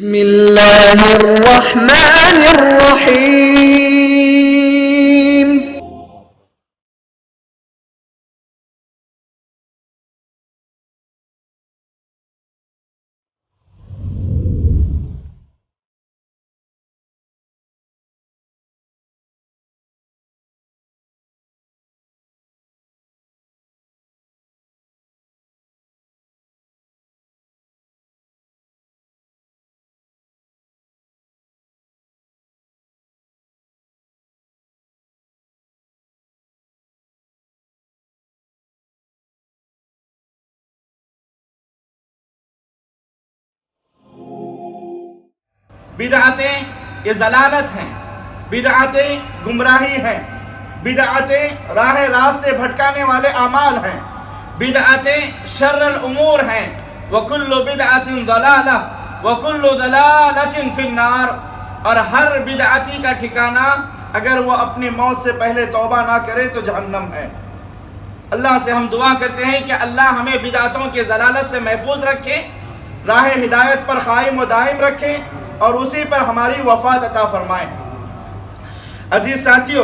بسم اللہ الرحمن الرحیم بدعتیں یہ ضلالت ہیں، بدعتیں گمراہی ہیں، بدعتیں راہ راست سے بھٹکانے والے اعمال ہیں، بدعتیں شر الامور ہیں، وَكُلُّ بِدْعَةٍ ضَلَالَةٍ وَكُلُّ ضَلَالَةٍ فِي النَّارِ، اور ہر بدعتی کا ٹھکانہ اگر وہ اپنی موت سے پہلے توبہ نہ کرے تو جہنم ہے۔ اللہ سے ہم دعا کرتے ہیں کہ اللہ ہمیں بدعتوں کے ضلالت سے محفوظ رکھے، راہ ہدایت پر قائم و دائم رکھے اور اسی پر ہماری وفات عطا فرمائیں۔ عزیز ساتھیو،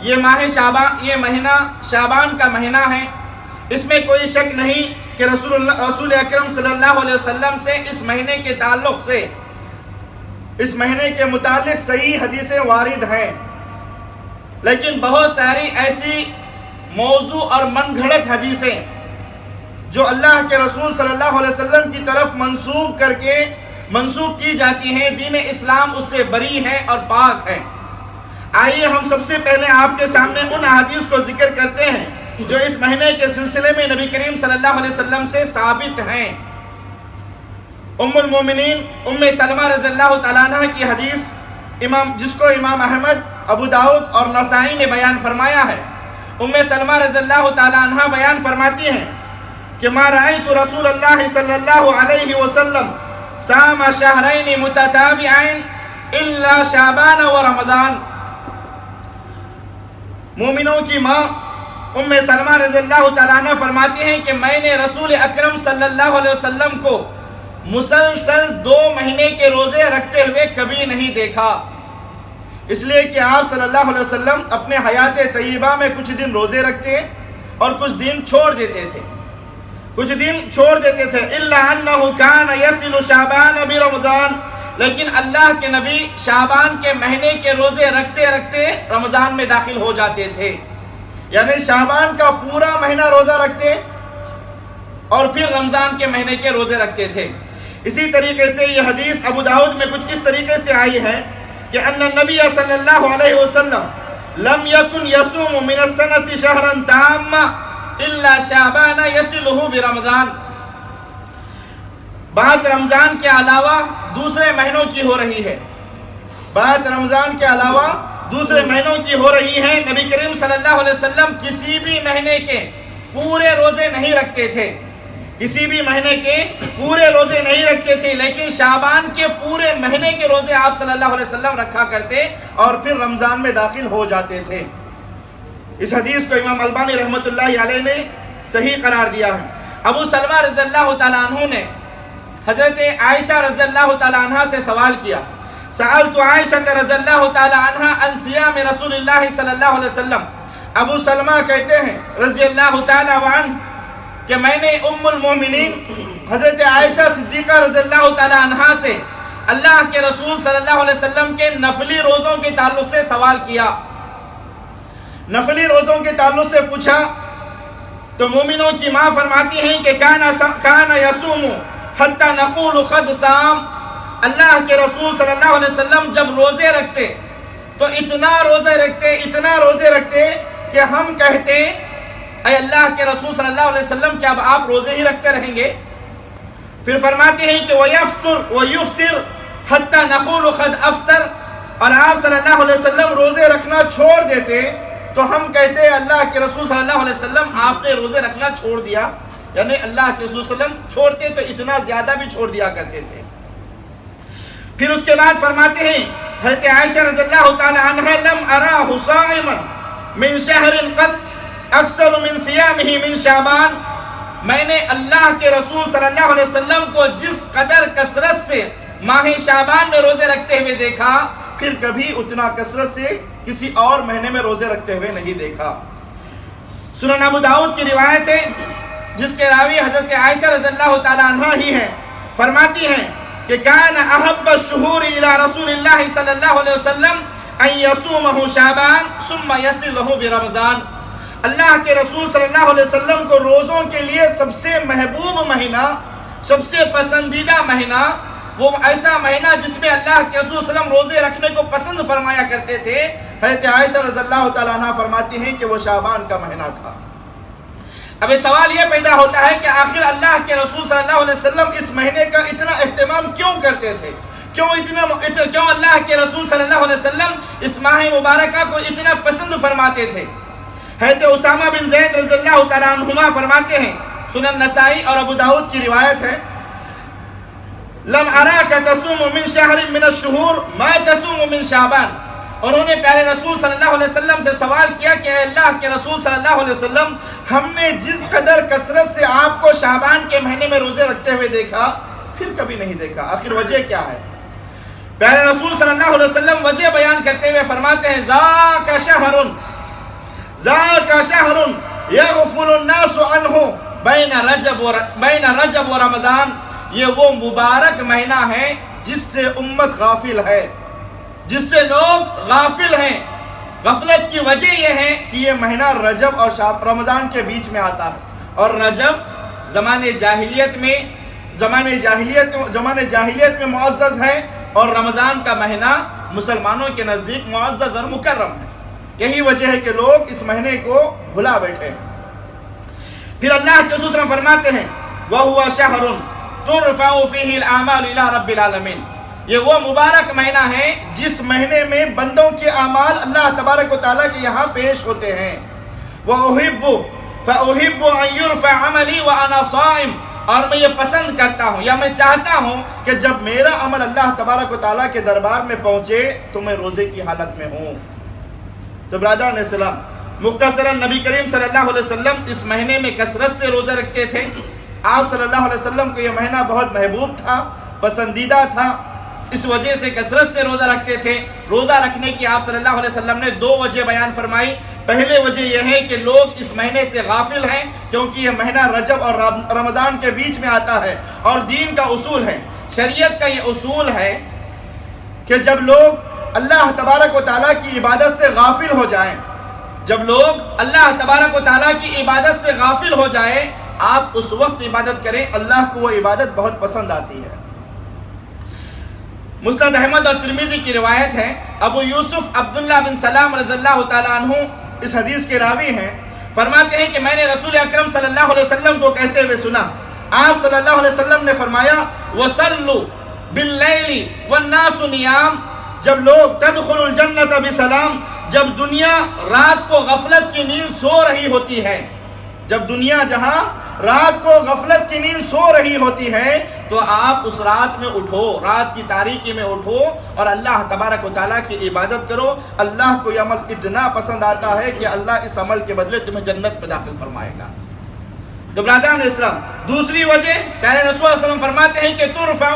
یہ مہینہ شعبان کا مہینہ ہے۔ اس میں کوئی شک نہیں کہ رسول اکرم صلی اللہ علیہ وسلم سے اس مہینے کے تعلق سے، اس مہینے کے متعلق صحیح حدیثیں وارد ہیں، لیکن بہت ساری ایسی موضوع اور من گھڑت حدیثیں جو اللہ کے رسول صلی اللہ علیہ وسلم کی طرف منسوب کی جاتی ہیں، دین اسلام اس سے بری ہے اور پاک ہے۔ آئیے ہم سب سے پہلے آپ کے سامنے ان احادیث کو ذکر کرتے ہیں جو اس مہینے کے سلسلے میں نبی کریم صلی اللہ علیہ وسلم سے ثابت ہیں۔ ام المومنین ام سلمہ رضی اللہ تعالیٰ عنہ کی حدیث جس کو امام احمد، ابو داؤد اور نسائی نے بیان فرمایا ہے۔ ام سلمہ رضی اللہ تعالیٰ عنہ بیان فرماتی ہیں کہ ما رأیت رسول اللہ صلی اللہ علیہ وسلم صام شہرین متتابعین الا شعبان و رمضان۔ مومنوں کی ماں ام سلمہ رضی اللہ تعالیٰ عنہ فرماتی ہیں کہ میں نے رسول اکرم صلی اللہ علیہ وسلم کو مسلسل 2 مہینے کے روزے رکھتے ہوئے کبھی نہیں دیکھا، اس لیے کہ آپ صلی اللہ علیہ وسلم اپنے حیات طیبہ میں کچھ دن روزے رکھتے اور کچھ دن چھوڑ دیتے تھے الا انہ کان یصل شعبان برمضان، لیکن اللہ کے نبی شعبان کے مہینے کے روزے رکھتے رکھتے رمضان میں داخل ہو جاتے تھے، یعنی شعبان کا پورا مہینہ روزہ رکھتے اور پھر رمضان کے مہینے کے روزے رکھتے تھے۔ اسی طریقے سے یہ حدیث ابو داؤد میں کچھ اس طریقے سے آئی ہے کہ ان النبی صلی اللہ علیہ وسلم لم یکن یصوم من السنۃ شہرا تاما الا شعبان یصلہ برمضان، بات رمضان کے علاوہ دوسرے مہینوں کی ہو رہی ہے، نبی کریم صلی اللہ علیہ وسلم کسی بھی مہینے کے پورے روزے نہیں رکھتے تھے، لیکن شعبان کے پورے مہینے کے روزے آپ صلی اللہ علیہ وسلم رکھا کرتے اور پھر رمضان میں داخل ہو جاتے تھے۔ اس حدیث کو امام البانی رحمۃ اللہ علیہ نے صحیح قرار دیا ہے۔ ابو سلمہ رضی اللہ تعالیٰ عنہ نے حضرت عائشہ رضی اللہ تعالیٰ عنہ سے سوال کیا، سألت عائشہ رضی اللہ تعالیٰ عنہ عن صیام رسول اللہ صلی اللہ علیہ وسلم۔ ابو سلمہ کہتے ہیں رضی اللہ تعالیٰ عنہ کہ میں نے ام المومنین حضرت عائشہ صدیقہ رضی اللہ تعالیٰ عنہ سے اللہ کے رسول صلی اللہ علیہ وسلم کے نفلی روزوں کے تعلق سے سوال کیا، نفلی روزوں کے تعلق سے پوچھا تو مومنوں کی ماں فرماتی ہیں کہ کان یصوم حتی نقول قد صام، اللہ کے رسول صلی اللہ علیہ وسلم جب روزے رکھتے تو اتنا روزے رکھتے کہ ہم کہتے اے اللہ کے رسول صلی اللہ علیہ وسلم کیا اب آپ روزے ہی رکھتے رہیں گے؟ پھر فرماتے ہیں کہ وَيَفْطِرْ حَتَّى نَقُولُ قَدْ أَفْطَرَ، اور آپ صلی اللہ علیہ وسلم روزے رکھنا چھوڑ دیتے تو ہم کہتے اللہ کے رسول صلی اللہ علیہ وسلم آپ نے روزے رکھنا چھوڑ دیا، یعنی اللہ کے رسول صلی اللہ علیہ وسلم چھوڑتے تو اتنا زیادہ بھی چھوڑ دیا کرتے تھے۔ پھر اس کے بعد فرماتے ہیں حضرت عائشہ رضی اللہ تعالی عنہ لم اراہ صائما من شہر قط اکثر من صیامہ من شعبان، میں نے اللہ کے رسول صلی اللہ علیہ وسلم کو جس قدر کثرت سے ماہ شعبان میں روزے رکھتے ہوئے دیکھا، پھر کبھی اتنا کثرت سے کسی اور مہینے میں روزے رکھتے ہوئے نہیں دیکھا۔ سنن ابو داؤد کی روایت ہے جس کے راوی حضرت عائشہ رضی اللہ تعالی عنہا ہی ہیں، فرماتی ہیں کہ کان احب الشہور الی رسول اللہ صلی اللہ علیہ وسلم ان یصومہ شعبان ثم یصلہ برمضان۔ اللہ کے رسول صلی اللہ علیہ وسلم کو روزوں کے لیے سب سے محبوب مہینہ، سب سے پسندیدہ مہینہ، وہ ایسا مہینہ جس میں اللہ کے رسول صلی اللہ علیہ وسلم روزے رکھنے کو پسند فرمایا کرتے تھے، حضرت عائشہ رضی اللہ تعالیٰ عنہ فرماتی ہیں کہ وہ شعبان کا مہینہ تھا۔ اب سوال یہ پیدا ہوتا ہے کہ آخر اللہ کے رسول صلی اللہ علیہ وسلم اس مہینے کا اتنا اہتمام کیوں کرتے تھے؟ کیوں اللہ کے رسول صلی اللہ علیہ وسلم اس ماہ مبارکہ کو اتنا پسند فرماتے تھے؟ حضرت اسامہ بن زید رضی اللہ تعالیٰ عنہما فرماتے ہیں، سنن نسائی اور ابو داؤد کی روایت ہے، لم اراک تصوم من شہر من الشہور ما تصوم من شعبان۔ انہوں نے پیارے رسول صلی اللہ علیہ وسلم سے سوال کیا کہ اے اللہ کے رسول صلی اللہ علیہ وسلم، ہم نے جس قدر کثرت سے آپ کو شعبان کے مہینے میں روزے رکھتے ہوئے دیکھا، پھر کبھی نہیں دیکھا، آخر وجہ کیا ہے؟ پیارے رسول صلی اللہ علیہ وسلم وجہ بیان کرتے ہوئے فرماتے ہیں، ذاک شہر یغفل الناس عنہ بین رجب و رمضان۔ یہ وہ مبارک مہینہ ہے جس سے امت غافل ہے، جس سے لوگ غافل ہیں۔ غفلت کی وجہ یہ ہے کہ یہ مہینہ رجب اور رمضان کے بیچ میں آتا ہے، اور رجب زمانے جاہلیت میں معزز ہے، اور رمضان کا مہینہ مسلمانوں کے نزدیک معزز اور مکرم ہے۔ یہی وجہ ہے کہ لوگ اس مہینے کو بھلا بیٹھے۔ پھر اللہ کے رسول فرماتے ہیں، وَهُوَ شَهْرٌ تُرْفَعُ فِيهِ الْأَعْمَالُ إِلَىٰ رَبِّ الْعَالَمِينَ۔ یہ وہ مبارک مہینہ ہے جس مہینے میں بندوں کے اعمال اللہ تبارک و تعالیٰ کے یہاں پیش ہوتے ہیں۔ فَأُحِبُّ أَن يُرْفَعَ عَمَلِي وَأَنَا صَائِمٌ، اور میں یہ پسند کرتا ہوں یا میں چاہتا ہوں کہ جب میرا عمل اللہ تبارک و تعالیٰ کے دربار میں پہنچے تو میں روزے کی حالت میں ہوں۔ تو برادران اسلام، مختصراً نبی کریم صلی اللہ علیہ وسلم اس مہینے میں کثرت سے روزہ رکھتے تھے۔ آپ صلی اللہ علیہ وسلم کو یہ مہینہ بہت محبوب تھا، پسندیدہ تھا، اس وجہ سے کثرت سے روزہ رکھتے تھے۔ روزہ رکھنے کی آپ صلی اللہ علیہ وسلم نے دو وجہ بیان فرمائی۔ پہلے وجہ یہ ہے کہ لوگ اس مہینے سے غافل ہیں، کیونکہ یہ مہینہ رجب اور رمضان کے بیچ میں آتا ہے، اور دین کا اصول ہے، شریعت کا یہ اصول ہے کہ جب لوگ اللہ تبارک و تعالیٰ کی عبادت سے غافل ہو جائیں، جب لوگ اللہ تبارک و تعالیٰ کی عبادت سے غافل ہو جائیں، آپ اس وقت عبادت کریں، اللہ کو وہ عبادت بہت پسند آتی ہے۔ مسند احمد اور ترمذی کی روایت ہے، ابو یوسف عبداللہ بن سلام رضی اللہ تعالیٰ عنہ اس حدیث کے راوی ہیں، فرماتے ہیں کہ میں نے رسول اکرم صلی اللہ علیہ وسلم کو کہتے ہوئے سنا، آپ صلی اللہ علیہ وسلم نے فرمایا، وَصَلُّوا بِاللَّيْلِ وَالنَّاسُ نِيَامٌ، جب لوگ تدخل الجنت بسلام، جب دنیا رات کو غفلت کی نیند سو رہی ہوتی ہے، جب دنیا جہاں رات کو غفلت کی نیند سو رہی ہوتی ہے، تو آپ اس رات میں اٹھو، رات کی تاریکی میں اٹھو اور اللہ تبارک و تعالیٰ کی عبادت کرو۔ اللہ کو یہ عمل اتنا پسند آتا ہے کہ اللہ اس عمل کے بدلے تمہیں جنت میں داخل فرمائے گا۔ تو برادران اسلام، دوسری وجہ پیارے رسول صلی اللہ علیہ وسلم فرماتے ہیں کہ ترفع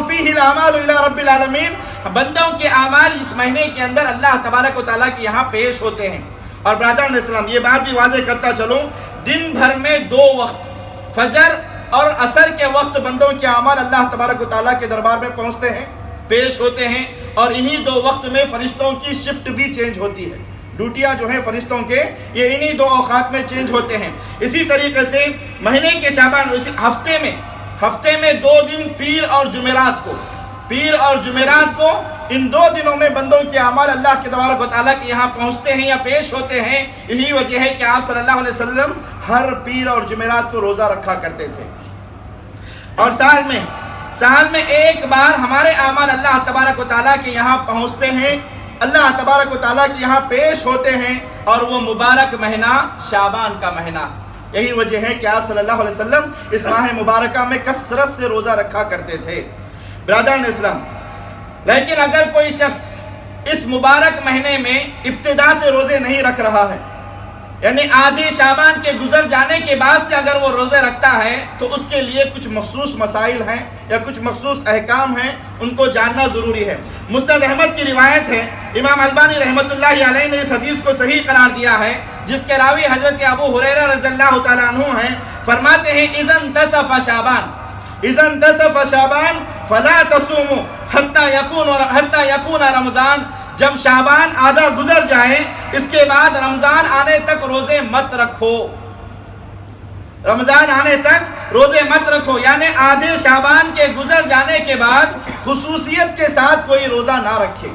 فیہ الاعمال الی رب العالمین، بندوں کے اعمال اس مہینے کے اندر اللہ تبارک و تعالیٰ کے یہاں پیش ہوتے ہیں۔ اور برادران اسلام، یہ بات بھی واضح کرتا چلوں، دن بھر میں دو وقت، فجر اور عصر کے وقت بندوں کے اعمال اللہ تبارک و تعالیٰ کے دربار میں پہنچتے ہیں، پیش ہوتے ہیں، اور انہی دو وقت میں فرشتوں کی شفٹ بھی چینج ہوتی ہے۔ ڈیوٹیاں جو ہیں فرشتوں کے، یہ انہی دو اوقات میں چینج ہوتے ہیں۔ اسی طریقے سے مہینے کے شعبان، ہفتے میں 2 دن پیر اور جمعرات کو ان 2 دنوں میں بندوں کے اعمال اللہ کے تبارک و تعالیٰ کے یہاں پہنچتے ہیں یا پیش ہوتے ہیں۔ یہی وجہ ہے کہ آپ صلی اللہ علیہ وسلم ہر پیر اور جمعرات کو روزہ رکھا کرتے تھے، اور سال میں ایک بار ہمارے اعمال اللہ تبارک و تعالیٰ کے یہاں پہنچتے ہیں، اللہ تبارک و تعالیٰ کے یہاں پیش ہوتے ہیں، اور وہ مبارک مہینہ شعبان کا مہینہ۔ یہی وجہ ہے کہ آپ صلی اللہ علیہ وسلم اس ماہ مبارکہ میں کثرت سے روزہ رکھا کرتے تھے۔ برادران اسلام، لیکن اگر کوئی شخص اس مبارک مہینے میں ابتدا سے روزے نہیں رکھ رہا ہے، یعنی آدھے شعبان کے گزر جانے کے بعد سے اگر وہ روزے رکھتا ہے تو اس کے لیے کچھ مخصوص مسائل ہیں یا کچھ مخصوص احکام ہیں، ان کو جاننا ضروری ہے۔ مسند احمد کی روایت ہے، امام البانی رحمۃ اللہ علیہ نے اس حدیث کو صحیح قرار دیا ہے، جس کے راوی حضرت ابو ہریرہ رضی اللہ تعالیٰ عنہ ہیں۔ فرماتے ہیں اذا انتصف شعبان فلا تصوموا حتى يكون رمضان، جب شعبان آدھا گزر جائے اس کے بعد رمضان آنے تک روزے مت رکھو، رمضان آنے تک روزے مت رکھو، یعنی آدھے شعبان کے گزر جانے کے بعد خصوصیت کے ساتھ کوئی روزہ نہ رکھے،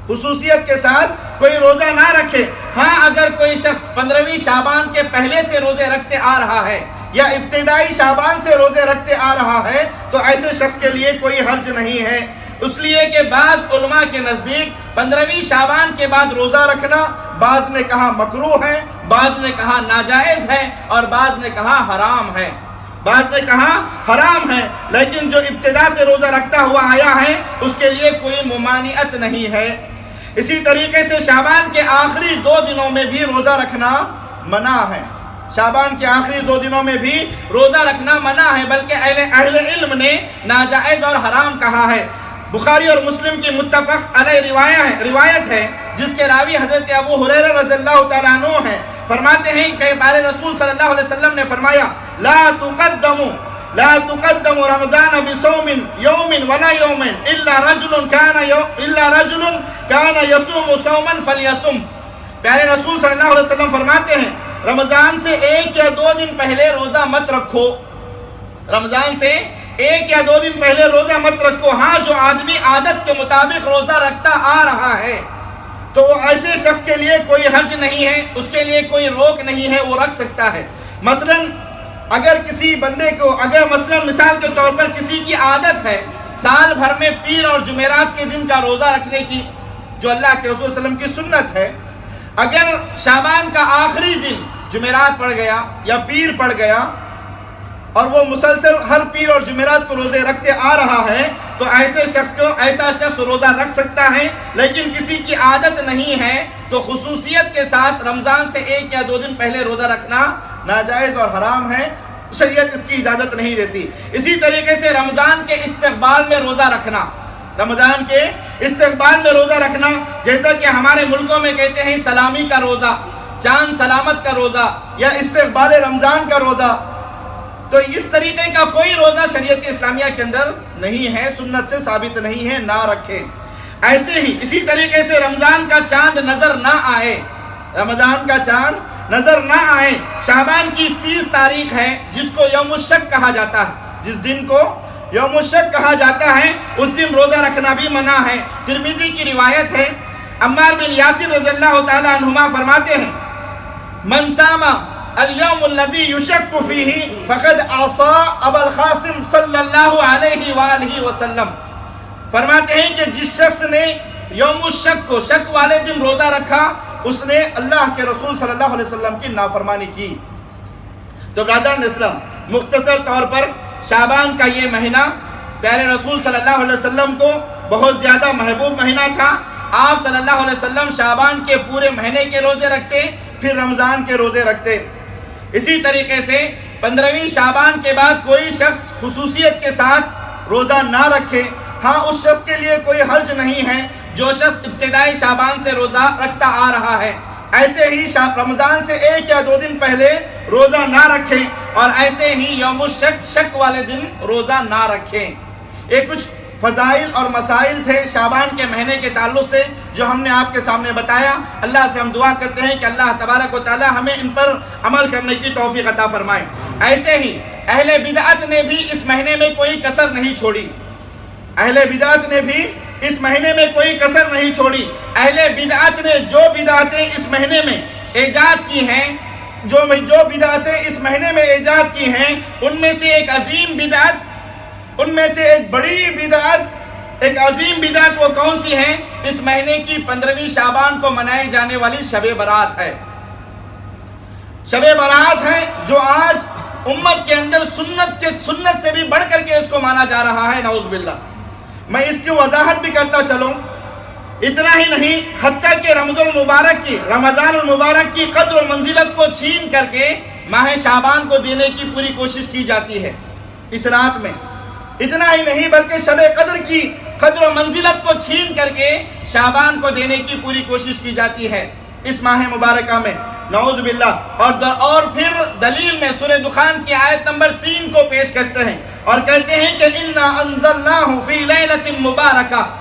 خصوصیت کے ساتھ کوئی روزہ نہ رکھے۔ ہاں اگر کوئی شخص 15ویں شعبان کے پہلے سے روزے رکھتے آ رہا ہے یا ابتدائی شعبان سے روزے رکھتے آ رہا ہے تو ایسے شخص کے لیے کوئی حرج نہیں ہے، اس لیے کہ بعض علماء کے نزدیک 15ویں شعبان کے بعد روزہ رکھنا بعض نے کہا مکروہ ہے، بعض نے کہا ناجائز ہے اور بعض نے کہا حرام ہے، بعض نے کہا حرام ہے، لیکن جو ابتدا سے روزہ رکھتا ہوا آیا ہے اس کے لیے کوئی ممانعت نہیں ہے۔ اسی طریقے سے شعبان کے آخری 2 دنوں میں بھی روزہ رکھنا منع ہے، شعبان کے آخری 2 دنوں میں بھی روزہ رکھنا منع ہے، بلکہ اہل علم نے ناجائز اور حرام کہا ہے۔ بخاری اور مسلم کی متفق علیہ روایت ہے، جس کے راوی حضرت ابو ہریرہ رضی اللہ تعالیٰ عنہ ہیں۔ فرماتے ہیں کہ پیارے رسول صلی اللہ علیہ وسلم نے فرمایا لا تقدم رمضان بصوم يوم ولا يومين الا رجل كان يصوم صوما فليصم۔ پیارے رسول صلی اللہ علیہ وسلم فرماتے ہیں رمضان سے 1 یا 2 دن پہلے روزہ مت رکھو، رمضان سے 1 یا 2 دن پہلے روزہ مت رکھو۔ ہاں جو آدمی عادت کے مطابق روزہ رکھتا آ رہا ہے تو وہ ایسے شخص کے لیے کوئی حرج نہیں ہے، اس کے لیے کوئی روک نہیں ہے، وہ رکھ سکتا ہے۔ مثلاً اگر کسی بندے کو مثال کے طور پر کسی کی عادت ہے سال بھر میں پیر اور جمعرات کے دن کا روزہ رکھنے کی، جو اللہ کے رسول صلی اللہ علیہ وسلم کی سنت ہے، اگر شعبان کا آخری دن جمعرات پڑ گیا یا پیر پڑ گیا اور وہ مسلسل ہر پیر اور جمعرات کو روزے رکھتے آ رہا ہے تو ایسا شخص روزہ رکھ سکتا ہے، لیکن کسی کی عادت نہیں ہے تو خصوصیت کے ساتھ رمضان سے 1 یا 2 دن پہلے روزہ رکھنا ناجائز اور حرام ہے، شریعت اس کی اجازت نہیں دیتی۔ اسی طریقے سے رمضان کے استقبال میں روزہ رکھنا، رمضان کے استقبال میں روزہ رکھنا، جیسا کہ ہمارے ملکوں میں کہتے ہیں سلامی کا روزہ، چاند سلامت کا روزہ یا استقبال رمضان کا روزہ، تو اس طریقے کا کوئی روزہ شریعت اسلامیہ کے اندر نہیں ہے، سنت سے ثابت نہیں ہے، نہ رکھے۔ ایسے ہی اسی طریقے سے رمضان کا چاند نظر نہ آئے، رمضان کا چاند نظر نہ آئے، شعبان کی 30 تاریخ ہے جس کو یوم الشک کہا جاتا ہے، جس دن کو یوم الشک کہا جاتا ہے اس دن روزہ رکھنا بھی منع ہے۔ ترمذی کی روایت ہے، عمار بن یاسر رضی اللہ تعالیٰ عنہما فرماتے ہیں من صام اليوم الذي يشك فيه فقد عصى ابا القاسم صلی اللہ علیہ وآلہ وسلم۔ فرماتے ہیں کہ جس شخص نے یوم الشک کو، شک والے دن روزہ رکھا، اس نے اللہ کے رسول صلی اللہ علیہ وسلم کی نافرمانی کی۔ تو برادران اسلام، مختصر طور پر شعبان کا یہ مہینہ پیارے رسول صلی اللہ علیہ وسلم کو بہت زیادہ محبوب مہینہ تھا۔ آپ صلی اللہ علیہ وسلم شعبان کے پورے مہینے کے روزے رکھتے، پھر رمضان کے روزے رکھتے۔ اسی طریقے سے 15ویں شعبان کے بعد کوئی شخص خصوصیت کے ساتھ روزہ نہ رکھے، ہاں اس شخص کے لیے کوئی حرج نہیں ہے جو شخص ابتدائی شعبان سے روزہ رکھتا آ رہا ہے۔ ایسے ہی رمضان سے 1 یا 2 دن پہلے روزہ نہ رکھیں، اور ایسے ہی یوم الشک، شک والے دن روزہ نہ رکھیں۔ یہ کچھ فضائل اور مسائل تھے شعبان کے مہینے کے تعلق سے جو ہم نے آپ کے سامنے بتایا۔ اللہ سے ہم دعا کرتے ہیں کہ اللہ تبارک و تعالی ہمیں ان پر عمل کرنے کی توفیق عطا فرمائے۔ ایسے ہی اہل بدعت نے بھی اس مہینے میں کوئی کسر نہیں چھوڑی، اہل بدعت نے بھی اس مہینے میں کوئی کسر نہیں چھوڑی۔ اہل بدعت نے جو بدعتیں اس مہینے میں ایجاد کی ہیں، جو بدعتیں اس مہینے میں ایجاد کی ہیں، ان میں سے ایک عظیم بدعت، ان میں سے ایک بڑی بدعت، ایک عظیم بدعت وہ کون سی ہے؟ اس مہینے کی 15ویں شعبان کو منائی جانے والی شب برات ہے۔ شب برات ہے جو آج امت کے اندر سنت سے بھی بڑھ کر کے اس کو مانا جا رہا ہے، نعوذ باللہ۔ میں اس کی وضاحت بھی کرتا چلوں، اتنا ہی نہیں، حتیٰ کہ رمضان المبارک کی قدر و منزلت کو چھین کر کے ماہ شعبان کو دینے کی پوری کوشش کی جاتی ہے اس رات میں۔ اتنا ہی نہیں بلکہ شب قدر کی قدر و منزلت کو چھین کر کے شعبان کو دینے کی پوری کوشش کی جاتی ہے اس ماہ مبارکہ میں، نعوذ باللہ۔ اور پھر دلیل میں سورہ دخان کی آیت نمبر 3 کو پیش کرتے ہیں اور کہتے ہیں کہ اِنَّا أَنزَلْنَاهُ فِي لَيْلَةٍ مُبَارَكَةٍ۔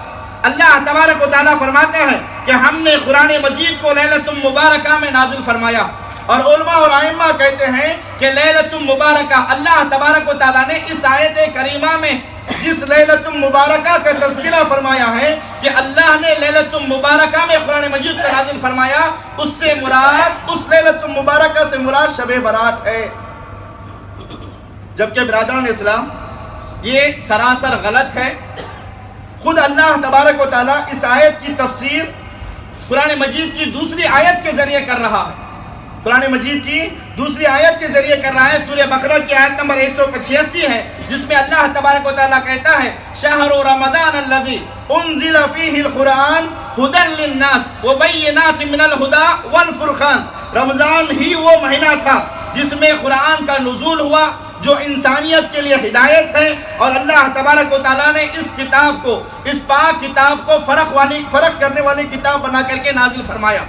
اللہ تبارک و تعالیٰ فرماتا ہے کہ ہم نے قرآن مجید کو لیلۃ مبارکہ میں نازل فرمایا، اور علماء اور ائمہ کہتے ہیں کہ لیلۃ مبارکہ، اللہ تبارک و تعالیٰ نے اس آیت کریمہ میں جس لیلۃ مبارکہ کا تذکرہ فرمایا ہے کہ اللہ نے لیلۃ مبارکہ میں قرآن مجید کو نازل فرمایا، اس لیلۃ مبارکہ سے مراد شب برات ہے۔ جبکہ برادران اسلام یہ سراسر غلط ہے۔ خود اللہ تبارک و تعالیٰ اس آیت کی تفسیر قرآن مجید کی دوسری آیت کے ذریعے کر رہا ہے، قرآن مجید کی دوسری آیت کے ذریعے کر رہا ہے۔ سورہ بقرہ کی آیت نمبر 185 ہے، جس میں اللہ تبارک و تعالیٰ کہتا ہے شہر رمضان الذی انزل فیہ القرآن ھدی للناس وبینات من الھدی والفرقان۔ رمضان ہی وہ مہینہ تھا جس میں قرآن کا نزول ہوا، جو انسانیت کے لیے ہدایت ہے، اور اللہ تبارک و تعالیٰ نے اس کتاب کو، اس پاک کتاب کو فرق کرنے والی کتاب بنا کر کے نازل فرمایا۔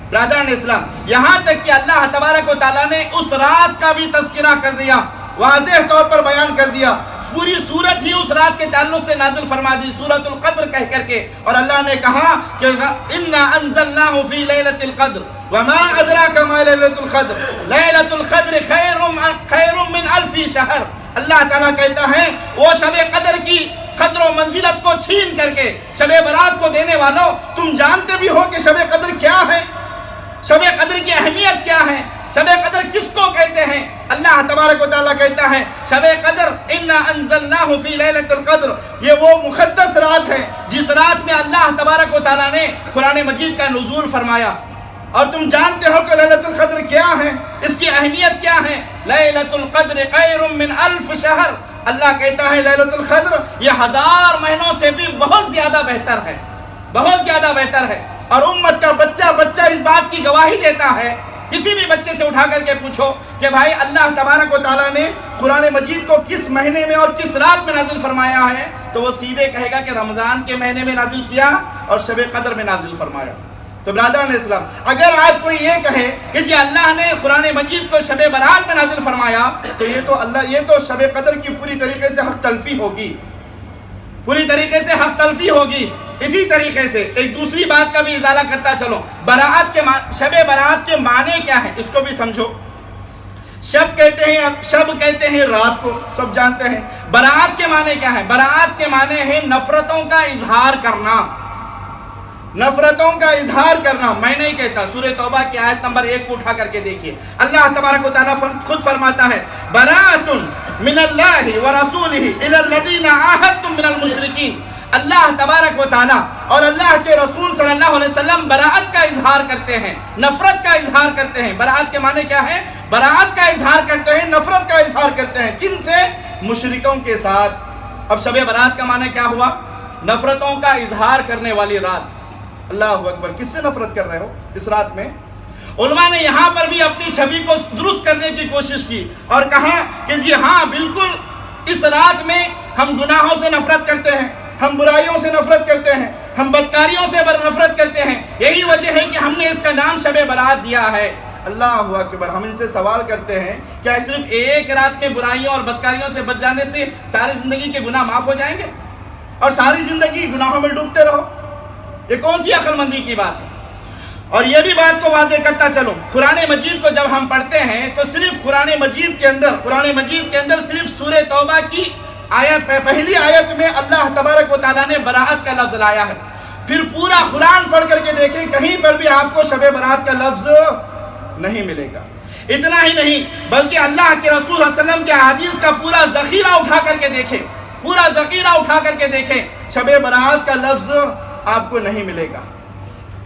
برادران اسلام، یہاں تک کہ اللہ تبارک و تعالیٰ نے اس رات کا بھی تذکرہ کر دیا، واضح طور پر بیان کر دیا، پوری سورت ہی اس رات کے تعلق سے نازل فرما دی، سورۃ القدر کہہ کر کے، اور اللہ نے کہا کہ اِنَّا أَنزَلْنَاهُ فِي لَيْلَةِ الْقَدْرِ وَمَا أَدْرَاكَ مَا لَيْلَةُ الْقَدْرِ لَيْلَةُ الْقَدْرِ خَيْرٌ مِّنْ أَلْفِ شَهْرٍ۔ اللہ تعالیٰ کہتا ہے وہ شب قدر کی قدر و منزلت کو چھین کر کے شب برات کو دینے والوں، تم جانتے بھی ہو کہ شب قدر کیا ہے، شب قدر کی اہمیت کیا ہے، شب قدر کس کو کہتے ہیں؟ اللہ تبارک و تعالیٰ کہتا ہے شب قدر اِنَّا أَنزَلْنَاهُ فِي لَيْلَةِ الْقَدْرِ، یہ وہ مقدس رات ہے جس رات میں اللہ تبارک و تعالیٰ نے قرآن مجید کا نزول فرمایا۔ اور تم جانتے ہو کہ لیلۃ القدر کیا ہے، اس کی اہمیت کیا ہے؟ لیلۃ القدر خیر من الف شہر۔ اللہ کہتا ہے لیلۃ القدر یہ 1000 مہینوں سے بھی بہت زیادہ بہتر ہے، بہت زیادہ بہتر ہے۔ اور امت کا بچہ اس بات کی گواہی دیتا ہے، کسی بھی بچے سے اٹھا کر کے پوچھو کہ بھائی اللہ تبارک و تعالیٰ نے قرآن مجید کو کس مہینے میں اور کس رات میں نازل فرمایا ہے، تو وہ سیدھے کہے گا کہ رمضان کے مہینے میں نازل کیا اور شب قدر میں نازل فرمایا۔ تو برادران اسلام، اگر آج کوئی یہ کہے کہ جی اللہ نے قرآن مجید کو شب برات میں نازل فرمایا، تو یہ تو شب قدر کی پوری طریقے سے حق تلفی ہوگی، پوری طریقے سے حق تلفی ہوگی۔ اسی طریقے سے ایک دوسری بات کا بھی ازالہ کرتا چلو، شب برات کے معنی کیا ہیں اس کو بھی سمجھو۔ شب کہتے ہیں رات کو، سب جانتے ہیں۔ برات کے معنی کیا ہے؟ برات کے معنی ہے نفرتوں کا اظہار کرنا، نفرتوں کا اظہار کرنا۔ میں نہیں کہتا، سورہ توبہ کی آیت نمبر 1 کو اٹھا کر کے دیکھیے، اللہ تبارک و تعالیٰ خود فرماتا ہے براءۃ من اللہ ورسولہ الی الذین عاہدتم من المشرکین۔ اللہ تبارک و تعالیٰ اور اللہ کے رسول صلی اللہ علیہ وسلم براءت کا اظہار کرتے ہیں، نفرت کا اظہار کرتے ہیں۔ براءت کے معنی کیا ہے؟ براءت کا اظہار کرتے ہیں، نفرت کا اظہار کرتے ہیں۔ کن سے؟ مشرکوں کے ساتھ۔ اب شب برات کا معنی کیا ہوا؟ نفرتوں کا اظہار کرنے والی رات۔ اللہ اکبر، کس سے نفرت کر رہے ہو اس رات میں؟ علماء نے یہاں پر بھی اپنی چھوی کو درست کرنے کی کوشش کی اور کہا کہ جی ہاں بالکل، اس رات میں ہم گناہوں سے نفرت کرتے ہیں، ہم برائیوں سے نفرت کرتے ہیں، ہم بدکاریوں سے نفرت کرتے ہیں۔ یہی وجہ ہے کہ ہم نے اس کا نام شب برات دیا ہے۔ اللہ اکبر، ہم ان سے سوال کرتے ہیں کیا صرف ایک رات میں برائیوں اور بدکاریوں سے بچ جانے سے ساری زندگی کے گناہ معاف ہو جائیں گے اور ساری زندگی گناہوں میں ڈوبتے رہو؟ یہ کون سی عقل مندی کی بات ہے؟ اور یہ بھی بات کو واضح کرتا چلو، قرآن مجید کو جب ہم پڑھتے ہیں تو صرف قرآن مجید کے اندر صرف سورہ توبہ کی پہلی آیت میں اللہ تبارک و تعالیٰ نے براءت کا لفظ لایا ہے۔ پھر پورا قرآن پڑھ کر کے دیکھیں، کہیں پر بھی آپ کو شب برات کا لفظ نہیں ملے گا۔ اتنا ہی نہیں بلکہ اللہ کے رسول صلی اللہ علیہ وسلم کے حدیث کا پورا ذخیرہ اٹھا کر کے دیکھیں، پورا ذخیرہ اٹھا کر کے دیکھیں، شب برات کا لفظ آپ کو نہیں ملے گا،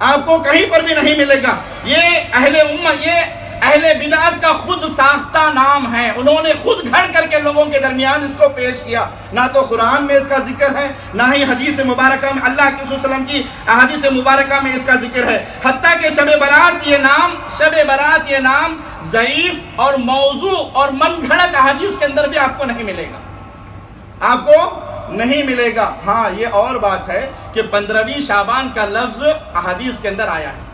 آپ کو کہیں پر بھی نہیں ملے گا۔ یہ اہل امت، یہ اہل بدعت کا خود ساختہ نام ہے، انہوں نے خود گھڑ کر کے لوگوں کے درمیان اس کو پیش کیا. نہ تو قرآن میں اس کا ذکر ہے، نہ ہی حدیث مبارکہ میں اللہ کے رسول صلی اللہ علیہ وسلم کی احادیث مبارکہ میں اس کا ذکر ہے. حتیٰ کہ شب برات یہ نام ضعیف اور موضوع اور من گھڑت احادیث کے اندر بھی آپ کو نہیں ملے گا، آپ کو نہیں ملے گا. ہاں یہ اور بات ہے کہ 15ویں شعبان کا لفظ احادیث کے اندر آیا ہے،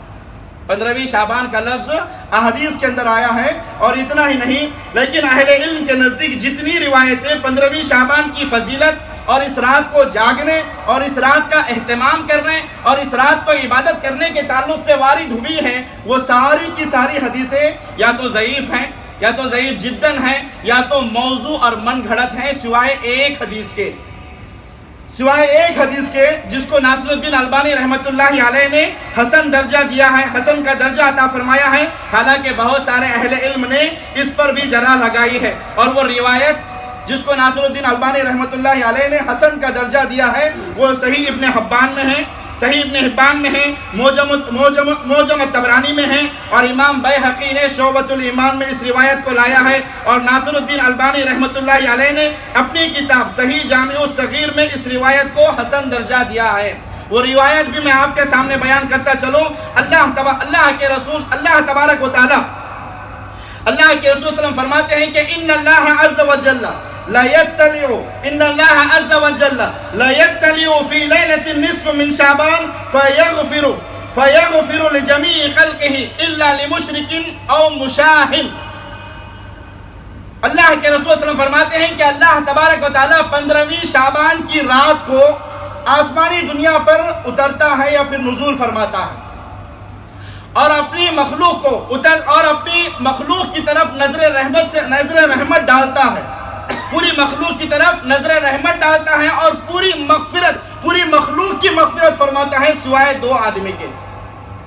15ویں شعبان کا لفظ احادیث کے اندر آیا ہے. اور اتنا ہی نہیں، لیکن اہل علم کے نزدیک جتنی روایتیں 15ویں شعبان کی فضیلت اور اس رات کو جاگنے اور اس رات کا اہتمام کرنے اور اس رات کو عبادت کرنے کے تعلق سے وارد ہوئی ہیں، وہ ساری کی ساری حدیثیں یا تو ضعیف ہیں، یا تو ضعیف جداً ہیں، یا تو موضوع اور من گھڑت ہیں، سوائے ایک حدیث کے جس کو ناصر الدین البانی رحمۃ اللہ علیہ نے حسن درجہ دیا ہے، حسن کا درجہ عطا فرمایا ہے. حالانکہ بہت سارے اہل علم نے اس پر بھی جرح لگائی ہے، اور وہ روایت جس کو ناصر الدین البانی رحمۃ اللہ علیہ نے حسن کا درجہ دیا ہے وہ صحیح ابن حبان میں ہے، موجم الطبرانی میں ہے، اور امام بیہقی نے شعبۃ الایمان میں اس روایت کو لایا ہے. اور ناصر الدین البانی رحمۃ اللہ علیہ نے اپنی کتاب صحیح جامع الصغیر میں اس روایت کو حسن درجہ دیا ہے. وہ روایت بھی میں آپ کے سامنے بیان کرتا چلوں. اللہ کے رسول تبارک و تعالی اللہ کے رسول صلی اللہ علیہ وسلم فرماتے ہیں کہ ان اللہ عز وجل لا يطلع في ليلة النصف من شعبان فيغفر لجميع خلقه الا لمشرك او مشاهد. اللہ کے رسول صلی اللہ علیہ وسلم فرماتے ہیں کہ اللہ تبارک و تعالیٰ 15ویں شعبان کی رات کو آسمانی دنیا پر اترتا ہے یا پھر نزول فرماتا ہے، اور اپنی مخلوق کی طرف نظر رحمت ڈالتا ہے، پوری مخلوق کی طرف نظر رحمت ڈالتا ہے، اور پوری مخلوق کی مغفرت فرماتا ہے سوائے 2 آدمی کے.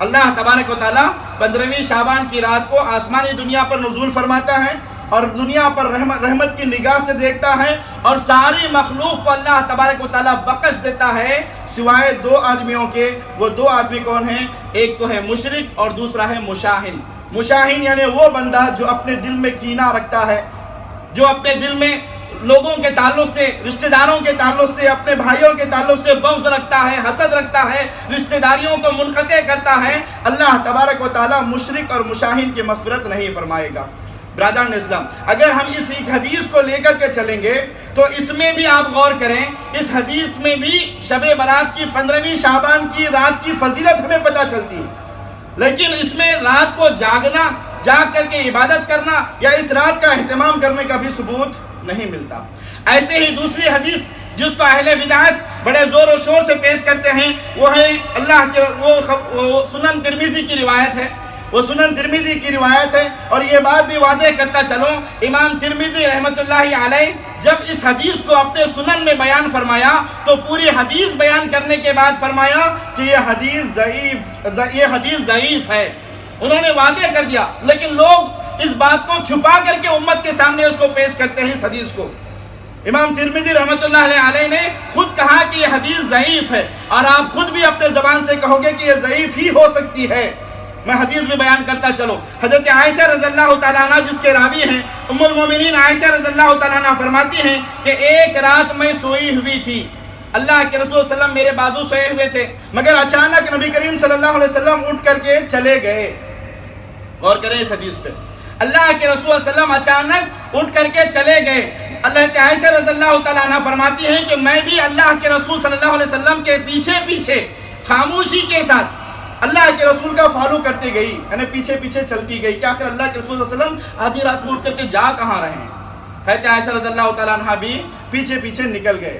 اللہ تبارک و تعالیٰ 15ویں شعبان کی رات کو آسمانی دنیا پر نزول فرماتا ہے اور دنیا پر رحمت کی نگاہ سے دیکھتا ہے، اور ساری مخلوق کو اللہ تبارک و تعالیٰ بخش دیتا ہے سوائے 2 آدمیوں کے. وہ 2 آدمی کون ہیں؟ ایک تو ہے مشرک اور دوسرا ہے مشاہن. مشاہن یعنی وہ بندہ جو اپنے دل میں کینہ رکھتا ہے، جو اپنے دل میں لوگوں کے تعلق سے، رشتہ داروں کے تعلق سے، اپنے بھائیوں کے تعلق سے بغض رکھتا ہے، حسد رکھتا ہے، رشتہ داریوں کو منقطع کرتا ہے. اللہ تبارک و تعالیٰ مشرک اور مشاہن کی مغفرت نہیں فرمائے گا. برادران اسلام، اگر ہم اس ایک حدیث کو لے کر کے چلیں گے تو اس میں بھی آپ غور کریں، اس حدیث میں بھی شب برات کی 15ویں شعبان کی رات کی فضیلت ہمیں پتہ چلتی ہے، لیکن اس میں رات کو جاگ کر کے عبادت کرنا یا اس رات کا اہتمام کرنے کا بھی ثبوت نہیں ملتا. ایسے ہی دوسری حدیث جس کو اہل بدعت بڑے زور و شور سے پیش کرتے ہیں وہ ہے وہ سنن ترمذی کی روایت ہے. اور یہ بات بھی واضح کرتا چلوں، امام ترمذی رحمۃ اللہ علیہ جب اس حدیث کو اپنے سنن میں بیان فرمایا تو پوری حدیث بیان کرنے کے بعد فرمایا کہ یہ حدیث ضعیف ہے. انہوں نے واضح کر دیا، لیکن لوگ اس بات کو چھپا کر کے امت کے سامنے اس کو پیش کرتے ہیں. اس حدیث کو امام ترمذی رحمۃ اللہ علیہ نے خود کہا کہ یہ حدیث ضعیف ہے، اور آپ خود بھی اپنے زبان سے کہو گے کہ یہ ضعیف ہی ہو سکتی ہے. میں حدیث بھی بیان کرتا چلو. حضرت عائشہ رضی اللہ تعالیٰ عنہ جس کے راوی ہیں ام المومنین عائشہ رضی اللہ تعالیٰ عنہ فرماتی ہیں کہ ایک رات میں سوئی ہوئی تھی، اللہ کے رسول صلی اللہ علیہ وسلم میرے بازو سوئے ہوئے تھے، مگر اچانک نبی کریم صلی اللہ علیہ وسلم اٹھ کر کے چلے گئے. غور کریں اس حدیث پہ، اللہ کے رسول صلی اللہ علیہ وسلم اچانک اٹھ کر کے چلے گئے. اللہ عائشہ رضی اللہ تعالیٰ عنہ فرماتی ہیں کہ میں بھی اللہ کے رسول صلی اللہ علیہ وسلم کے پیچھے خاموشی کے ساتھ اللہ کے رسول کا فالو کرتے گئی، یعنی پیچھے چلتی گئی کہ آخر اللہ کے رسول صلی اللہ علیہ وسلم آدھی رات میں اٹھ کر کے جا کہاں رہے ہیں. حضرت عائشہ رضی اللہ تعالیٰ عنہ بھی پیچھے نکل گئے.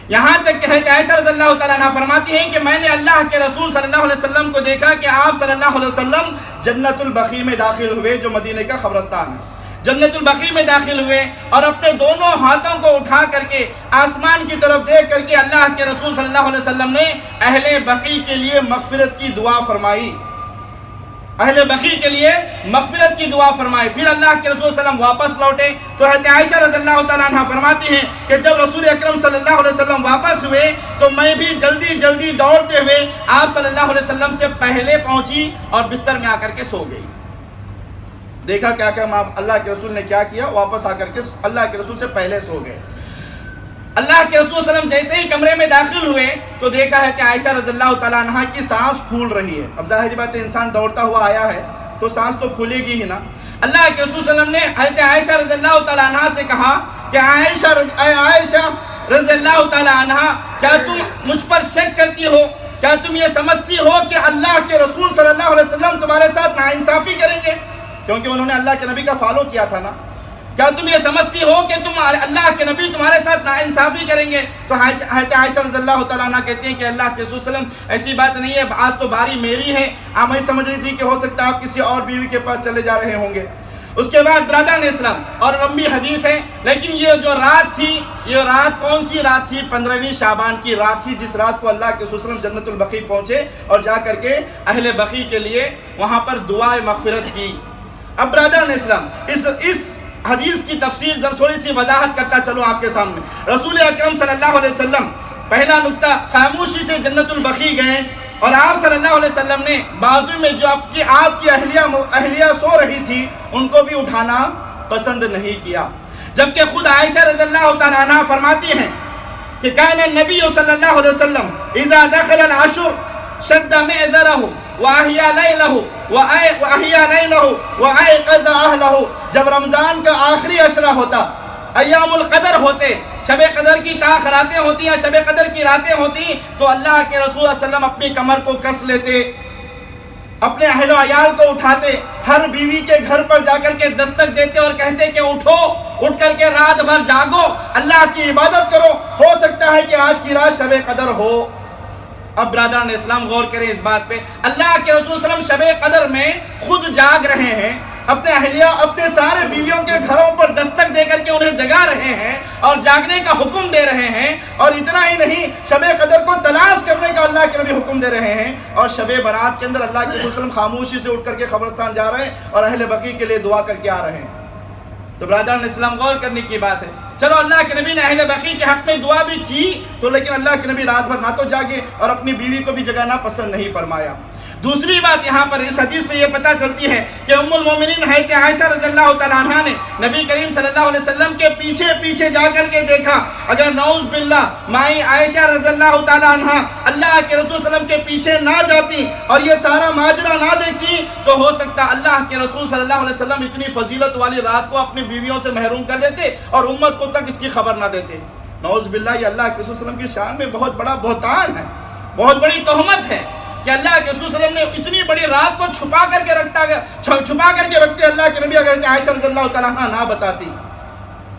یہاں تک کہ حضرت عائشہ رضی اللہ تعالیٰ عنہ فرماتی ہیں کہ میں نے اللہ کے رسول صلی اللہ علیہ وسلم کو دیکھا کہ آپ صلی اللہ علیہ وسلم جنت البقیع میں داخل ہوئے، جو مدینہ کا قبرستان ہے. جنت البقیع میں داخل ہوئے اور اپنے دونوں ہاتھوں کو اٹھا کر کے آسمان کی طرف دیکھ کر کے اللہ کے رسول صلی اللہ علیہ وسلم نے اہل بقیع کے لیے مغفرت کی دعا فرمائی. اہل بقیع کے لیے مغفرت کی دعا فرمائی. پھر اللہ کے رسول صلی اللہ علیہ وسلم واپس لوٹے تو حضرت عائشہ رضی اللہ تعالیٰ عنہ فرماتی ہیں کہ جب رسول اکرم صلی اللہ علیہ وسلم واپس ہوئے تو میں بھی جلدی دوڑتے ہوئے آپ صلی اللہ علیہ وسلم سے پہلے پہنچی اور بستر میں آ کر کے سو گئی. دیکھا کیا کہ اللہ کے رسول نے کیا کیا, واپس آ کر کے اللہ کے رسول سے پہلے سو گئے. اللہ کے رسول صلی اللہ علیہ وسلم جیسے ہی کمرے میں داخل ہوئے تو دیکھا ہے کہ عائشہ رضی اللہ تعالیٰ عنہ کی سانس پھول رہی ہے. اب ظاہر بات ہے انسان دوڑتا ہوا آیا ہے تو سانس تو پھولے گی ہی نا. اللہ کے رسول صلی اللہ علیہ وسلم نے حضرت عائشہ رضی اللہ تعالیٰ عنہ سے کہا کہ عائشہ رضی اللہ تعالیٰ عنہ, کیا تم مجھ پر شک کرتی ہو, کیا تم یہ سمجھتی ہو کہ اللہ کے رسول صلی اللہ علیہ وسلم تمہارے ساتھ ناانصافی کریں گے؟ کیونکہ انہوں نے اللہ کے نبی کا فالو کیا تھا نا. کیا تم یہ سمجھتی ہو کہ اللہ کے نبی تمہارے ساتھ ناانصافی کریں گے؟ تو حضرت عائشہ رضی اللہ تعالیٰ عنہ کہتی ہیں کہ اللہ کے رسول صلی اللہ علیہ وسلم ایسی بات نہیں ہے, آج تو باری میری ہے. میں سمجھ رہی تھی کہ ہو سکتا ہے آپ کسی اور بیوی کے پاس چلے جا رہے ہوں گے. اس کے بعد برادران اسلام, اور لمبی حدیث ہے, لیکن یہ جو رات تھی, یہ رات کون سی رات تھی؟ 15ویں شعبان کی رات تھی, جس رات کو اللہ کے رسول صلی اللہ علیہ وسلم جنت البقیع پہنچے اور جا کر کے اہل بقیع کے لیے وہاں پر دعائے مغفرت کی. اب برادران اسلام, اس حدیث کی تفسیر تھوڑی سی وضاحت کرتا چلو آپ کے سامنے. رسول اکرم صلی اللہ علیہ وسلم پہلا نقطہ, خاموشی سے جنت البقیع گئے اور آپ صلی اللہ علیہ وسلم نے بازو میں جو آپ کی اہلیہ سو رہی تھی ان کو بھی اٹھانا پسند نہیں کیا. جبکہ خود عائشہ رضی اللہ تعالیٰ عنہ فرماتی ہیں کہ کان النبی صلی اللہ علیہ وسلم اذا دخل العشر شد معذرہ واحیا لیلہ وایقظ اہلہ. جب رمضان کا آخری عشرہ ہوتا, ایام القدر ہوتے, شب قدر کی تاخراتیں ہوتی ہیں, شب قدر کی راتیں ہوتی, تو اللہ کے رسول صلی اللہ علیہ وسلم اپنی کمر کو کس لیتے, اپنے اہل و عیال کو اٹھاتے, ہر بیوی کے گھر پر جا کر کے دستک دیتے اور کہتے کہ اٹھو, اٹھ کر کے رات بھر جاگو, اللہ کی عبادت کرو, ہو سکتا ہے کہ آج کی رات شب قدر ہو. اب برادران اسلام غور کریں اس بات پہ, اللہ کے رسول صلی اللہ علیہ وسلم شب قدر میں خود جاگ رہے ہیں, اپنے اہلیہ اپنے سارے بیویوں کے گھروں پر دستک دے کر کے انہیں جگا رہے ہیں اور جاگنے کا حکم دے رہے ہیں. اور اتنا ہی نہیں, شب قدر کو تلاش کرنے کا اللہ کے نبی حکم دے رہے ہیں, اور شب برات کے اندر اللہ کے رسول صلی اللہ علیہ وسلم خاموشی سے اٹھ کر کے قبرستان جا رہے ہیں اور اہل بقیع کے لیے دعا کر کے آ رہے ہیں. تو برادران اسلام غور کرنے کی بات ہے. چلو اللہ کے نبی نے اہل بقیع کے حق میں دعا بھی کی تو, لیکن اللہ کے نبی رات بھر نہ تو جاگے اور اپنی بیوی کو بھی جگانا پسند نہیں فرمایا. دوسری بات یہاں پر اس حدیث سے یہ پتہ چلتی ہے کہ ام المومنین حضرت عائشہ رضی اللہ تعالیٰ عنہ نے نبی کریم صلی اللہ علیہ وسلم کے پیچھے پیچھے جا کر کے دیکھا. اگر نعوذ باللہ مائی عائشہ رضی اللہ تعالیٰ عنہ اللہ کے رسول صلی اللہ علیہ وسلم کے پیچھے نہ جاتی اور یہ سارا ماجرا نہ دیکھتی تو ہو سکتا اللہ کے رسول صلی اللہ علیہ وسلم اتنی فضیلت والی رات کو اپنی بیویوں سے محروم کر دیتے اور امت کو تک اس کی خبر نہ دیتے. نعوذ باللہ, یہ اللہ کے رسول صلی اللہ علیہ وسلم کی شان میں بہت بڑا بہتان ہے, بہت بڑی تہمت ہے کہ اللہ کے رسول صلی اللہ علیہ وسلم نے اتنی بڑی رات کو چھپا کر کے رکھتے اللہ کے نبی اگر عائشہ رضی اللہ تعالیٰ عنہ نہ بتاتی.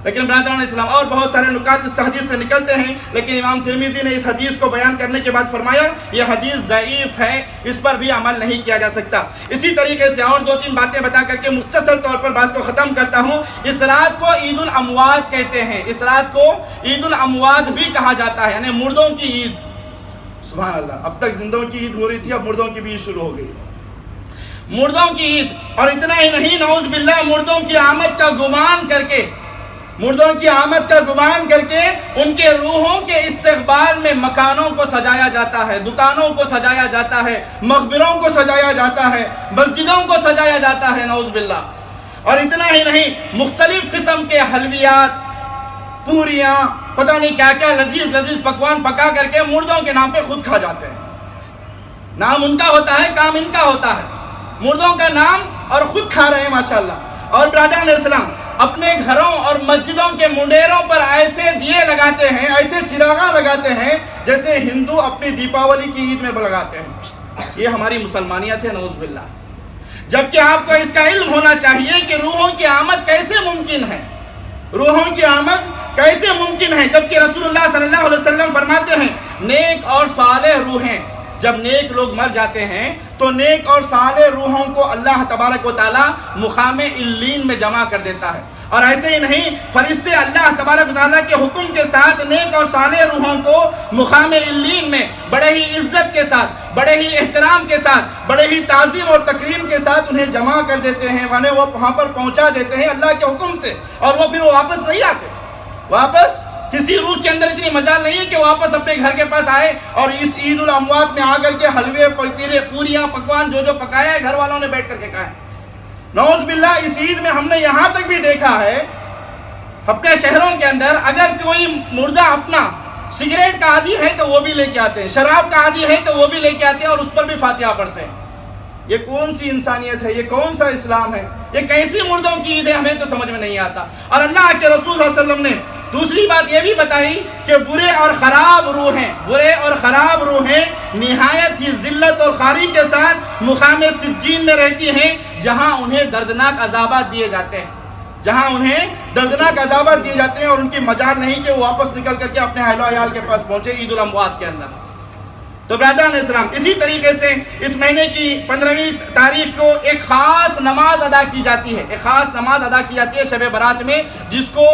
لیکن برادران اسلام اور بہت سارے نکات اس حدیث سے نکلتے ہیں, لیکن امام ترمذی نے اس حدیث کو بیان کرنے کے بعد فرمایا یہ حدیث ضعیف ہے, اس پر بھی عمل نہیں کیا جا سکتا. اسی طریقے سے اور 2-3 باتیں بتا کر کے مختصر طور پر بات کو ختم کرتا ہوں. اس رات کو عید الاموات کہتے ہیں, اس رات کو عید الاموات بھی کہا جاتا ہے, یعنی مردوں کی عید. سبحان اللہ, اب تک زندوں کی عید ہو رہی تھی, اب مردوں کی بھی عید شروع ہو گئی, مردوں کی عید. اور اتنا ہی نہیں, نعوذ باللہ مردوں کی آمد کا گمان کر کے ان کے روحوں کے استقبال میں مکانوں کو سجایا جاتا ہے, دکانوں کو سجایا جاتا ہے, مقبروں کو سجایا جاتا ہے, مسجدوں کو سجایا جاتا ہے, نعوذ باللہ. اور اتنا ہی نہیں, مختلف قسم کے حلویات, پوریاں, پتہ نہیں کیا کیا لذیذ پکوان پکا کر کے مردوں کے نام پہ خود کھا جاتے ہیں. نام ان کا ہوتا ہے, کام ان کا ہوتا ہے, مردوں کا نام اور خود کھا رہے ہیں ماشاءاللہ. اور برادران اسلام اپنے گھروں اور مسجدوں کے منڈیروں پر ایسے دیے لگاتے ہیں, ایسے چراغاں لگاتے ہیں جیسے ہندو اپنی دیپاولی کی عید میں لگاتے ہیں. یہ ہماری مسلمانیت ہے, نعوذ باللہ. جبکہ آپ کو اس کا علم ہونا چاہیے کہ روحوں کی آمد کیسے ممکن ہے, روحوں کی آمد کیسے ممکن ہے, جبکہ رسول اللہ صلی اللہ علیہ وسلم فرماتے ہیں نیک اور صالح روحیں, جب نیک لوگ مر جاتے ہیں تو نیک اور صالح روحوں کو اللہ تبارک و تعالیٰ مقام علیین میں جمع کر دیتا ہے. اور ایسے ہی نہیں, فرشتے اللہ تبارک و تعالیٰ کے حکم کے ساتھ نیک اور صالح روحوں کو مقام علیین میں بڑے ہی عزت کے ساتھ, بڑے ہی احترام کے ساتھ, بڑے ہی تعظیم اور تکریم کے ساتھ انہیں جمع کر دیتے ہیں, وہ وہاں پر پہنچا دیتے ہیں اللہ کے حکم سے, اور وہ پھر واپس نہیں آتے. واپس کسی روح کے اندر اتنی مجال نہیں ہے کہ واپس اپنے گھر کے پاس آئے اور اس عید الاموات میں آ کر کے حلوے, پوریاں, پکوان جو پکایا ہے گھر والوں نے بیٹھ کر کے کھائے. نعوذ باللہ اس عید میں ہم نے یہاں تک بھی دیکھا ہے اپنے شہروں کے اندر اگر کوئی مردہ اپنا سگریٹ کا عادی ہے تو وہ بھی لے کے آتے ہیں، شراب کا عادی ہے تو وہ بھی لے کے آتے ہیں اور اس پر بھی فاتحہ پڑھتے ہیں۔ یہ کون سی انسانیت ہے؟ یہ کون سا اسلام ہے؟ یہ کیسی مردوں کی عید ہے؟ ہمیں تو سمجھ میں نہیں آتا۔ اور اللہ کے رسول صلی اللہ علیہ وسلم نے دوسری بات یہ بھی بتائی کہ برے اور خراب روحیں نہایت ہی ذلت اور خاری کے ساتھ مقام سجین میں رہتی ہیں، جہاں انہیں دردناک عذابات دیے جاتے ہیں، اور ان کی مجال نہیں کہ وہ واپس نکل کر کے اپنے اہل و عیال کے پاس پہنچے عید الاموات کے اندر۔ تو برادران اسلام، اسی طریقے سے اس مہینے کی 15ویں تاریخ کو ایک خاص نماز ادا کی جاتی ہے، شب برات میں، جس کو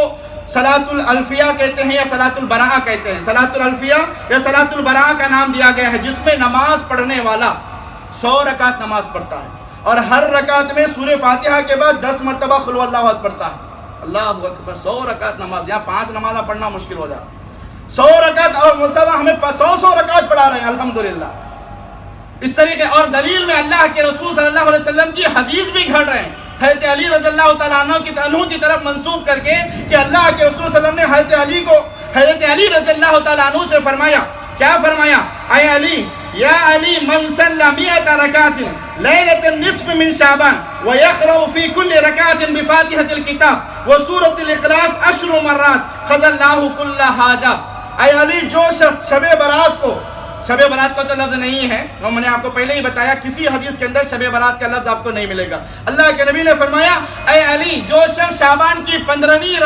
صلاۃ الالفیہ کہتے ہیں یا صلاۃ البراءہ کہتے ہیں۔ صلاۃ الالفیہ یا صلاۃ البراءہ کا نام دیا گیا ہے، جس میں نماز پڑھنے والا 100 رکعت نماز پڑھتا ہے اور ہر رکعت میں سورہ فاتحہ کے بعد 10 مرتبہ قل هو اللہ احد پڑھتا ہے۔ اللہ اکبر، 100 رکعت نماز، یہاں 5 نمازیں پڑھنا مشکل ہو جاتا ہے، 100 رکعت، اور مصطفیٰ ہمیں 100 رکعت پڑھا رہے ہیں، الحمدللہ۔ اس طریقے اور دلیل میں اللہ کے رسول صلی اللہ علیہ وسلم کی حدیث بھی گھڑ رہے ہیں، حضرت علی رضی اللہ تعالیٰ عنہ کی طرف منسوب کر کے کہ اللہ کے رسول صلی اللہ علیہ وسلم نے حضرت علی رضی اللہ تعالیٰ عنہ سے فرمایا، کیا فرمایا؟ اے علی، یا علی، من صلی 100 رکعت لیلۃ النصف من شعبان ویقرأ فی کل رکعت بفاتحۃ الکتاب وسورۃ الاخلاص 10 مرات قضى اللہ کل حاجہ۔ اے علی، جو شخص شب برات کا تو لفظ نہیں ہے، میں نے آپ کو پہلے ہی بتایا کسی حدیث کے اندر شب برات کا لفظ آپ کو نہیں ملے گا۔ اللہ کے نبی نے فرمایا، اے علی، جو شخص شعبان کی 15ویں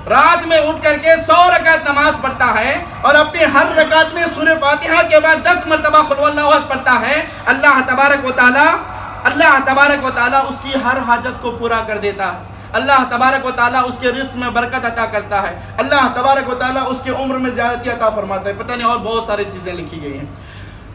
رات میں اٹھ کر کے 100 رکعت نماز پڑھتا ہے اور اپنی ہر رکعت میں سورہ فاتحہ کے بعد 10 مرتبہ قل هو اللہ احد پڑھتا ہے، اللہ تبارک و تعالی اس کی ہر حاجت کو پورا کر دیتا ہے، اللہ تبارک و تعالیٰ اس کے رزق میں برکت عطا کرتا ہے، اللہ تبارک و تعالیٰ اس کی عمر میں زیادتی عطا فرماتا ہے، پتہ نہیں اور بہت ساری چیزیں لکھی گئی ہیں۔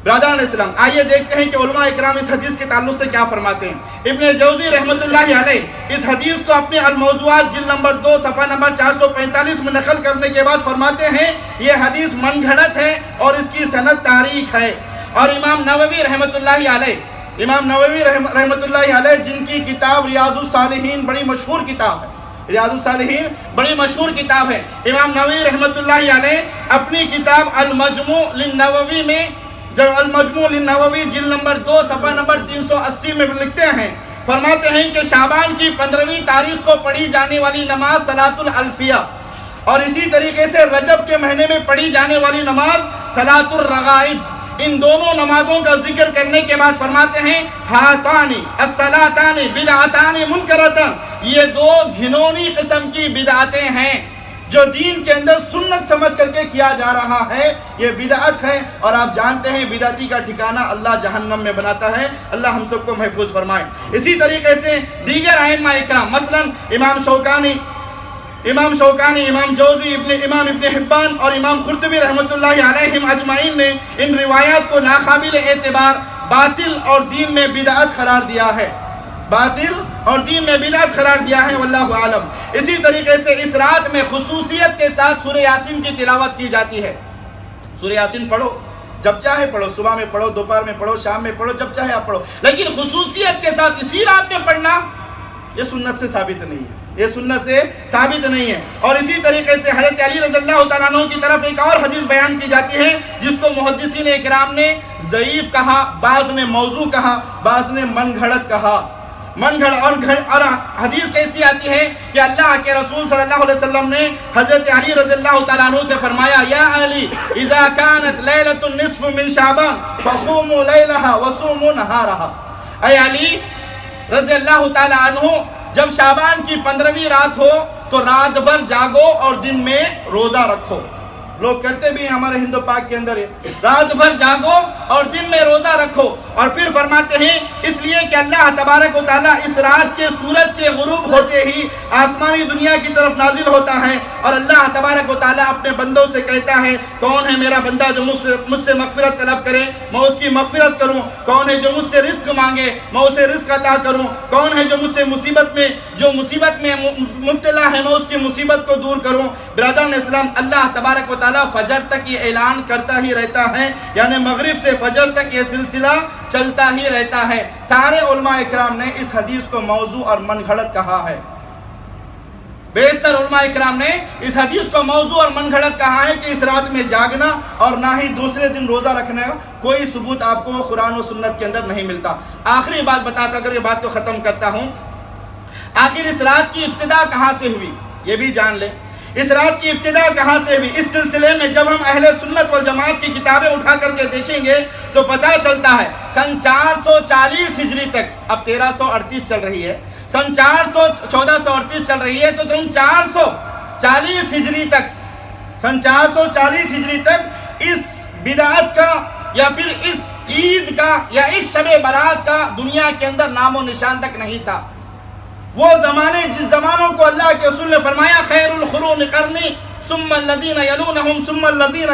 برادران اسلام، آئیے دیکھتے ہیں کہ علماء اکرام اس حدیث کے تعلق سے کیا فرماتے ہیں۔ ابن جوزی رحمۃ اللہ علیہ اس حدیث کو اپنے الموضوعات جلد نمبر 2 صفحہ نمبر 445 میں نقل کرنے کے بعد فرماتے ہیں یہ حدیث من گھڑت ہے اور اس کی سند تاریخ ہے۔ اور امام نووی رحمۃ اللہ علیہ جن کی کتاب ریاض الصالحین بڑی مشہور کتاب ہے، امام نووی رحمۃ اللہ علیہ اپنی کتاب المجموع للنووی میں، المجموع للنووی جلد نمبر 2 صفحہ نمبر 380 میں لکھتے ہیں، فرماتے ہیں کہ شعبان کی 15ویں تاریخ کو پڑھی جانے والی نماز صلاۃ الالفیہ اور اسی طریقے سے رجب کے مہینے میں پڑھی جانے والی نماز صلاۃ الرغائب، ان دونوں نمازوں کا ذکر کرنے کے بعد فرماتے ہیں ہاتانی الصلاتان بدعتان منکرتان، یہ 2 گھنونی قسم کی بدعتیں ہیں جو دین کے اندر سنت سمجھ کر کے کیا جا رہا ہے، یہ بدعت ہے، اور آپ جانتے ہیں بدعتی کا ٹھکانہ اللہ جہنم میں بناتا ہے، اللہ ہم سب کو محفوظ فرمائے۔ اسی طریقے سے دیگر ائمہ اکرام مثلا امام شوکانی، امام جوزی، امام ابن حبان اور امام قرطبی رحمۃ اللہ علیہم اجمعین نے ان روایات کو ناقابل اعتبار، باطل اور دین میں بدعت قرار دیا ہے، واللہ عالم۔ اسی طریقے سے اس رات میں خصوصیت کے ساتھ سورہ یاسین کی تلاوت کی جاتی ہے۔ سورہ یاسین پڑھو، جب چاہے پڑھو، صبح میں پڑھو، دوپہر میں پڑھو، شام میں پڑھو، جب چاہے آپ پڑھو، لیکن خصوصیت کے ساتھ اسی رات میں پڑھنا یہ سنت سے ثابت نہیں ہے، اور اسی طریقے سے حضرت علی رضی اللہ تعالیٰ عنہ کی طرف ایک اور حدیث بیان کی جاتی ہے جس کو محدثین اکرام نے ضعیف کہا، بعض نے موضوع کہا، بعض نے من گھڑت کہا۔ اور حدیث کیسی آتی ہے کہ اللہ کے رسول صلی اللہ علیہ وسلم نے حضرت علی رضی اللہ تعالیٰ عنہ سے فرمایا، یا علی اذا كانت لیلۃ النصف من شعبان فقوموا لیلها وصوموا نہارها، اے علی رضی اللہ تعالیٰ عنہ جب شعبان کی 15ویں رات ہو تو رات بھر جاگو اور دن میں روزہ رکھو۔ لوگ کرتے بھی ہیں ہمارے ہندو پاک کے اندر، رات بھر جاگو اور دن میں روزہ رکھو، اور پھر فرماتے ہیں اس لیے کہ اللہ تبارک و تعالیٰ اس رات کے سورج کے غروب ہوتے ہی آسمانی دنیا کی طرف نازل ہوتا ہے، اور اللہ تبارک و تعالیٰ اپنے بندوں سے کہتا ہے کون ہے میرا بندہ جو مجھ سے مغفرت طلب کرے، میں اس کی مغفرت کروں، کون ہے جو مجھ سے رزق مانگے میں اسے رزق عطا کروں، کون ہے جو مجھ سے مصیبت میں مبتلا ہے میں اس کی مصیبت کو دور کروں۔ برادران اسلام، اللہ تبارک و تعالیٰ فجر تک یہ اعلان کرتا ہی رہتا ہے، یعنی مغرب سے فجر تک یہ سلسلہ چلتا ہی رہتا ہے۔ سارے علماء اکرام نے اس حدیث کو موضوع اور من گھڑت کہا ہے۔ بیشتر علماء اکرام نے اس حدیث کو موضوع اور من گھڑت کہا ہے کہ اس رات میں جاگنا اور نہ ہی دوسرے دن روزہ رکھنا کوئی ثبوت آپ کو قرآن و سنت کے اندر نہیں ملتا۔ آخری بات بتاتا اگر یہ بات تو ختم کرتا ہوں، آخر اس رات کی ابتدا کہاں سے ہوئی یہ بھی جان لیں۔ اس رات کی ابتدا کہاں سے ہوئی؟ اس سلسلے میں جب ہم اہل سنت والجماعت کی کتابیں اٹھا کر کے دیکھیں گے تو پتہ چلتا ہے سن 440 ہجری تک، اب 1338 چل رہی ہے، سن 1438 چل رہی ہے، تو سن 440 ہجری تک، سن 440 ہجری تک اس بدعت کا یا پھر اس عید کا یا اس شب برات کا دنیا کے اندر نام و نشان تک نہیں تھا۔ وہ زمانے جس زمانوں کو اللہ کے رسول نے فرمایا خیر القرون قرنی ثم الذین یلونہم ثم الذین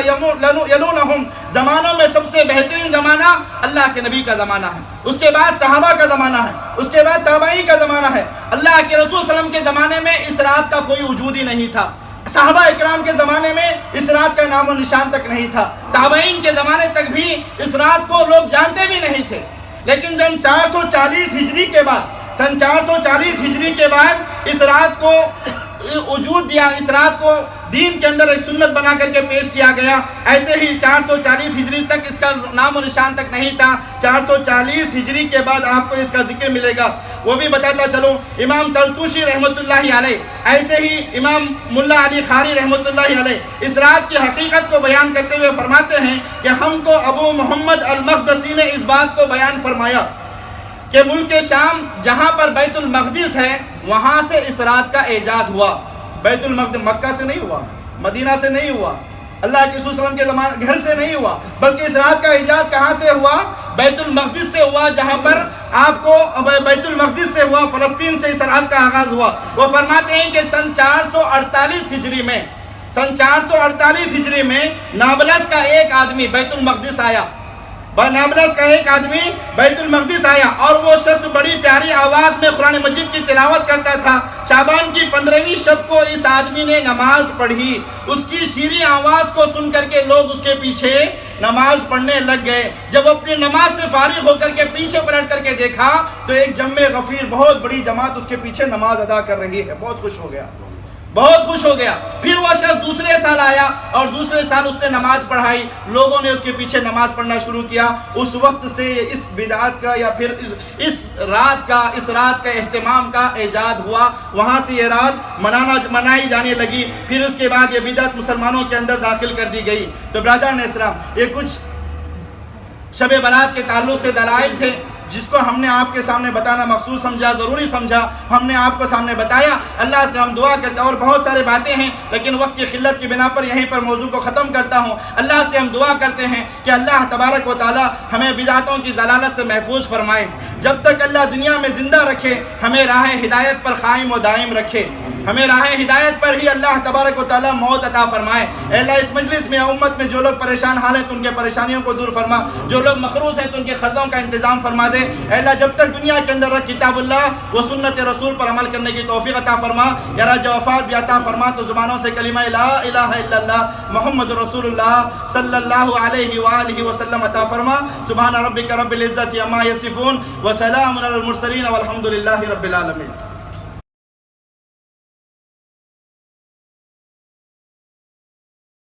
یلونہم، زمانوں میں سب سے بہترین زمانہ اللہ کے نبی کا زمانہ ہے، اس کے بعد صحابہ کا زمانہ ہے، اس کے بعد تابعین کا زمانہ ہے۔ اللہ کے رسول صلی اللہ علیہ وسلم کے زمانے میں اس رات کا کوئی وجود ہی نہیں تھا، صحابہ اکرام کے زمانے میں اس رات کا نام و نشان تک نہیں تھا، تابعین کے زمانے تک بھی اس رات کو لوگ جانتے بھی نہیں تھے۔ لیکن جب 440 ہجری کے بعد، سن 440 ہجری کے بعد اس رات کو وجود دیا، اس رات کو دین کے اندر ایک سنت بنا کر کے پیش کیا گیا۔ ایسے ہی 440 ہجری تک اس کا نام و نشان تک نہیں تھا، 440 ہجری کے بعد آپ کو اس کا ذکر ملے گا۔ وہ بھی بتاتا چلوں، امام طرطوشی رحمۃ اللہ علیہ، ایسے ہی امام ملا علی خاری رحمۃ اللہ علیہ اس رات کی حقیقت کو بیان کرتے ہوئے فرماتے ہیں کہ ہم کو ابو محمد المقدسی نے اس بات کو بیان فرمایا کہ ملک شام جہاں پر بیت المقدس ہے وہاں سے اس رات کا ایجاد ہوا۔ بیت المقدس مکہ سے نہیں ہوا، مدینہ سے نہیں ہوا، اللہ کے رسول صلی اللہ علیہ وسلم کے زمانے گھر سے نہیں ہوا، بلکہ اس رات کا ایجاد کہاں سے ہوا؟ بیت المقدس سے ہوا، جہاں پر آپ کو بیت المقدس سے ہوا، فلسطین سے اس رات کا آغاز ہوا۔ وہ فرماتے ہیں کہ سن 448 ہجری میں، سن 448 ہجری میں نابلس کا ایک آدمی بیت المقدس آیا، نابلس کا ایک آدمی بیت المقدس آیا، اور وہ شخص بڑی پیاری آواز میں قرآن مجید کی تلاوت کرتا تھا۔ شعبان کی 15ویں شب کو اس آدمی نے نماز پڑھی، اس کی شیریں آواز کو سن کر کے لوگ اس کے پیچھے نماز پڑھنے لگ گئے۔ جب اپنی نماز سے فارغ ہو کر کے پیچھے پلٹ کر کے دیکھا تو ایک جمع غفیر بہت بڑی جماعت اس کے پیچھے نماز ادا کر رہی ہے، بہت خوش ہو گیا، بہت خوش ہو گیا۔ پھر وہ شخص دوسرے سال آیا اور دوسرے سال اس نے نماز پڑھائی، لوگوں نے اس کے پیچھے نماز پڑھنا شروع کیا۔ اس وقت سے اس بدعت کا یا پھر اس رات کا اہتمام کا ایجاد ہوا، وہاں سے یہ رات منائی جانے لگی۔ پھر اس کے بعد یہ بدعت مسلمانوں کے اندر داخل کر دی گئی۔ تو برادران اسلام، یہ کچھ شب برات کے تعلق سے دلائل تھے جس کو ہم نے آپ کے سامنے بتانا مخصوص سمجھا، ضروری سمجھا، ہم نے آپ کو سامنے بتایا۔ اللہ سے ہم دعا کرتے ہیں، اور بہت سارے باتیں ہیں لیکن وقت کی قلت کی بنا پر یہیں پر موضوع کو ختم کرتا ہوں۔ اللہ سے ہم دعا کرتے ہیں کہ اللہ تبارک و تعالی ہمیں بدعتوں کی ضلالت سے محفوظ فرمائے۔ جب تک اللہ دنیا میں زندہ رکھے ہمیں راہ ہدایت پر قائم و دائم رکھے، ہمیں راہ ہدایت پر ہی اللہ تبارک و تعالی موت عطا فرمائے۔ اے اللہ اس مجلس میں امت میں جو لوگ پریشان حال ہیں تو ان کے پریشانیوں کو دور فرما، جو لوگ مقروض ہیں تو ان کے قرضوں کا انتظام فرما دے۔ اے اللہ جب تک دنیا کے اندر کتاب اللہ و سنت رسول پر عمل کرنے کی توفیق عطا فرما، یا رج وفات بھی عطا فرما تو زبانوں سے کلمہ لا الہ الا اللہ محمد رسول اللہ صلی اللہ علیہ وآلہ وسلم عطا فرما۔ سبحان ربک رب العزت عما یصفون وسلام علی المرسلین والحمد للہ رب العالمین۔